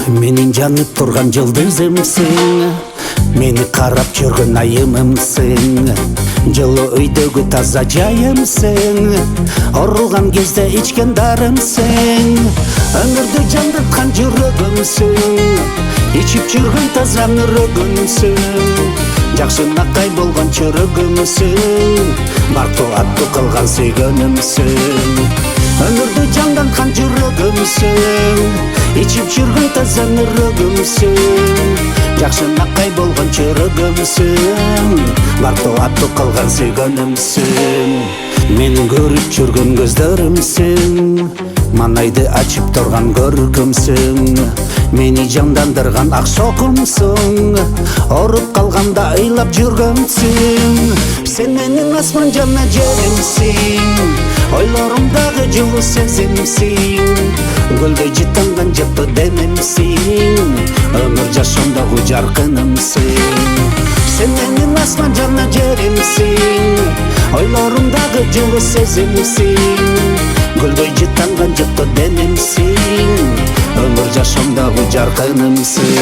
Менин жанып турган жылдызымсың, мени карап жүргөн айымымсың. Жылы өйдөгү таза жайымсың, орулган кезде ичкен дарымсың. Өмүрдү жандыткан жүрөгүмсүң, ичип жүргөн таза өрөгүмсүң. Жакшынакай болгон чөрөгүмсүң, барту аттуу кылган сүйгөнүмсүң. Өмүрдү жанданткан жүрөгүмсүң, ичип жүргөн таза өрөгүмсүң. Жакшынакай болгон чөрөгүмсүң, барту аттуу кылган сүйгөнүмсүң. Менин көрүп жүргөн көздөрүмсүң, манайды ачып турган көркүмсүң. Мени жандандырган ак шокумсуң, оруп калганда ыйлап жүргөнсүң. Сен менин асман жана жеримсиң, ойлорумдагы жылуу сезимсиң. Гүлдөй жыттанган жыптуу демимсиң, өмүр жашоомдогу жаркынымсың. Сен менин асман жана жеримсиң, ойлорумдагы жылуу сезимсиң. Гүлдөй жыттанган жыптуу демимсиң, өмүр жашоомдогу жаркынымсың.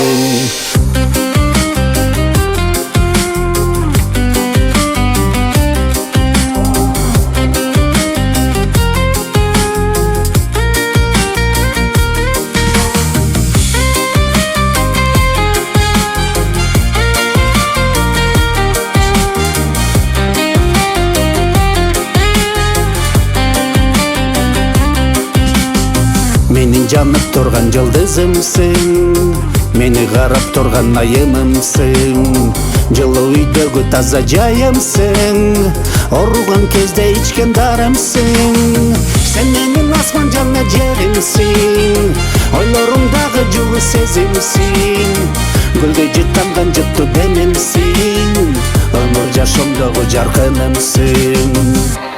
Менин жанып турган жылдызымсың, мени карап турган айымымсың. Жылуу үйдөгү таза жайымсың, оруган кезде ичкен дарымсың. Сен менин асман жана жеримсиң, ойлорумдагы жылуу сезимсиң. Гүлдөй жыттанган жыптуу демимсиң, өмүр жашоомдогу жаркынымсың.